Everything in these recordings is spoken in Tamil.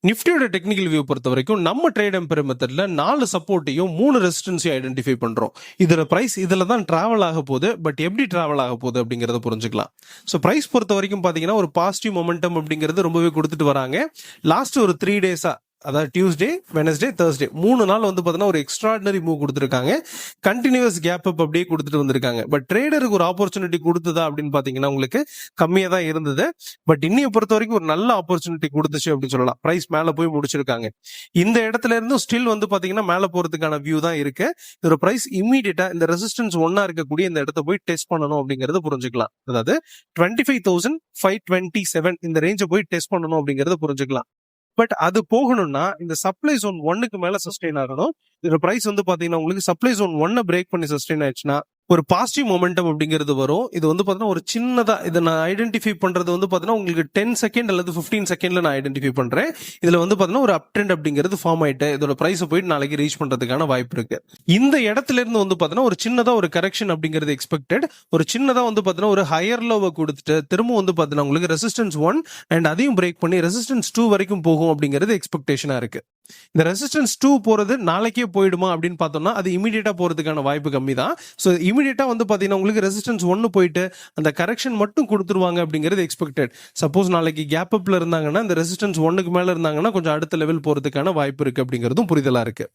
நிஃப்டியோட டெக்னிக்கல் வியூ பொறுத்த வரைக்கும் நம்ம ட்ரேட் எம்பையர் மெத்தட்ல 4 சப்போர்ட்டையும் 3 ரெசிஸ்டன்ஸையும் ஐடென்டிஃபை பண்றோம். இதோட பிரைஸ் இதுல தான் டிராவல் ஆக போகுது. பட் எப்படி டிராவல் ஆக போகுது அப்படிங்கறத புரிஞ்சுக்கலாம். ஸோ பிரைஸ் பொறுத்த வரைக்கும் பாத்தீங்கன்னா ஒரு பாசிட்டிவ் மொமெண்டம் அப்படிங்கிறது ரொம்பவே கொடுத்துட்டு வராங்க. லாஸ்ட் ஒரு 3 டேஸா, அதாவது டியூஸ்டே, வெனஸ்டே, தேர்ஸ்டே 3 நாள் வந்து பார்த்தீங்கன்னா ஒரு எக்ஸ்ட்ராடினரி மூவ் கொடுத்துருக்காங்க. கண்டினியூஸ் கேப் அப் அப்படியே கொடுத்துட்டு வந்திருக்காங்க. பட் ட்ரேடருக்கு ஒரு ஆப்பர்ச்சுனிட்டி கொடுத்ததா அப்படின்னு பார்த்தீங்கன்னா உங்களுக்கு கம்மியாக தான் இருந்தது. பட் இன்னைய பொறுத்த வரைக்கும் ஒரு நல்ல ஆப்பர்ச்சுனிட்டி கொடுத்துச்சு அப்படின்னு சொல்லலாம். பிரைஸ் மேலே போய் முடிச்சிருக்காங்க. இந்த இடத்துல இருந்தும் ஸ்டில் வந்து பார்த்தீங்கன்னா மேலே போகிறதுக்கான வியூ தான் இருக்கு. இதோட பிரைஸ் இம்மீடியட்டா இந்த ரெசிஸ்டன்ஸ் ஒன்னா இருக்கக்கூடிய இந்த இடத்த போய் டெஸ்ட் பண்ணணும் அப்படிங்கறத புரிஞ்சுக்கலாம். அதாவது 25,527 இந்த ரேஞ்சை போய் டெஸ்ட் பண்ணணும் அப்படிங்கறத புரிஞ்சுக்கலாம். பட் அது போகணும்னா இந்த சப்ளை ஜோன் 1க்கு மேல சஸ்டெயின் ஆகணும். இதோட பிரைஸ் வந்து பாத்தீங்கன்னா உங்களுக்கு சப்ளை ஜோன் 1 பிரேக் பண்ணி சஸ்டெயின் ஆயிடுச்சுன்னா ஒரு பாசிட்டிவ் மொமெண்டம் அப்படிங்கிறது வரும். இது வந்து பாத்தீங்கன்னா ஒரு சின்னதா இதை நான் ஐடென்டிஃபை பண்றது வந்து பாத்தீங்கன்னா உங்களுக்கு 10 செகண்ட் அல்லது 15 செகண்ட்ல நான் ஐடென்டிஃபை பண்றேன். இதுல வந்து பாத்தீங்கன்னா ஒரு அப் ட்ரெண்ட் அப்படிங்கிறது ஃபார்ம் ஆயிட்டு இதோட பிரைஸ் போயிட்டு நாளைக்கு ரீச் பண்றதுக்கான வாய்ப்பு இருக்கு. இந்த இடத்துல இருந்து வந்து பாத்தீங்கன்னா ஒரு சின்னதா ஒரு கரெக்ஷன் அப்படிங்கிறது எக்ஸ்பெக்டட். ஒரு சின்னதா வந்து பாத்தீங்கன்னா ஒரு ஹையர் லோவை கொடுத்துட்டு திரும்ப வந்து பாத்தீங்கன்னா உங்களுக்கு ரெசிஸ்டன்ஸ் 1 அண்ட் அதையும் பிரேக் பண்ணி ரெசிஸ்டன்ஸ் 2 வரைக்கும் போகும் அப்படிங்கிறது எக்ஸ்பெக்டேஷனா இருக்கு. இந்த ரெசிஸ்டன்ஸ் 2 போறது நாளைக்கே போயிடுமா அப்படின்னு பார்த்தோம்னா அது இமீடியட்டா போறதுக்கான வாய்ப்பு கம்மி தான். ஸோ இமீடியட்டா வந்து பாத்தீங்கன்னா உங்களுக்கு ரெசிஸ்டன்ஸ் 1 போயிட்டு அந்த கரெக்ஷன் மட்டும் கொடுத்துருவாங்க அப்படிங்கிறது எக்ஸ்பெக்டட். சப்போஸ் நாளைக்கு கேப் அப்ல இருந்தாங்கன்னா இந்த ரெசிஸ்டன்ஸ் 1க்கு மேல இருந்தாங்கன்னா கொஞ்சம் அடுத்த லெவல் போறதுக்கான வாய்ப்பு இருக்கு அப்படிங்கிறதும் புரிதலா இருக்கு.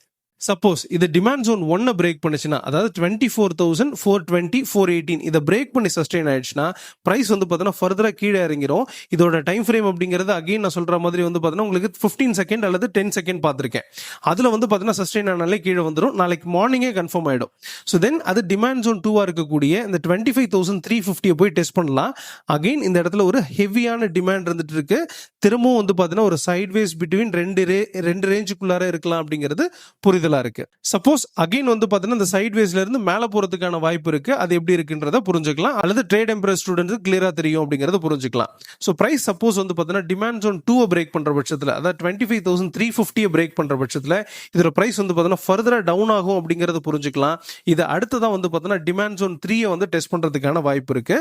சப்போஸ் இது டிமாண்ட் ஜோன் 1 பிரேக் பண்ணுச்சுன்னா, அதாவது 24,420 418 இதை பிரேக் பண்ணி சஸ்டெயின் ஆயிடுச்சுன்னா பிரைஸ் வந்து பார்த்தீங்கன்னா ஃபர்தரா கீழே இறங்கிரும். இதோட டைம் ஃப்ரேம் அப்படிங்கிறது அகைன் நான் சொல்ற மாதிரி வந்து பார்த்தீங்கன்னா உங்களுக்கு 15 செகண்ட் அல்லது 10 செகண்ட் பார்த்துருக்கேன். அதுல வந்து பார்த்தீங்கன்னா சஸ்டெயின் ஆனாலே கீழே வந்துடும். நாளைக்கு மார்னிங்கே கன்ஃபார்ம் ஆயிடும். ஸோ தென் அது டிமாண்ட் ஜோன் 2 இருக்கக்கூடிய இந்த 25,350 போய் டெஸ்ட் பண்ணலாம். அகைன் இந்த இடத்துல ஒரு ஹெவியான டிமாண்ட் இருந்துட்டு இருக்கு. திரும்பவும் வந்து பார்த்தீங்கன்னா ஒரு சைட்வேஸ் பிட்வீன் ரெண்டு ரேஞ்சுக்குள்ளார இருக்கலாம் அப்படிங்கிறது புரிதலா இருக்கு. சப்போஸ் அகைன் வந்து பாத்தீங்கன்னா இந்த சைட்வேஸ்ல இருந்து மேல போறதுக்கான வாய்ப்பு இருக்கு. அது எப்படி இருக்குன்றத புரிஞ்சுக்கலாம். அல்லது ட்ரேட் எம்பையர் ஸ்டூடெண்ட்ஸ் கிளியரா தெரியும் அப்படிங்கறத புரிஞ்சுக்கலாம். சோ பிரைஸ் சப்போஸ் வந்து பாத்தீங்கன்னா டிமாண்ட் ஜோன் 2 பிரேக் பண்ற பட்சத்துல, அதாவது 25,350 பிரேக் பண்ற பட்சத்துல இதோட பிரைஸ் வந்து பாத்தீங்கன்னா ஃபர்தரா டவுன் ஆகும் அப்படிங்கறத புரிஞ்சுக்கலாம். இது அடுத்ததான் வந்து பாத்தீங்கன்னா டிமாண்ட் ஜோன் 3 வந்து டெஸ்ட் பண்றதுக்கான வாய்ப்பு இருக்கு.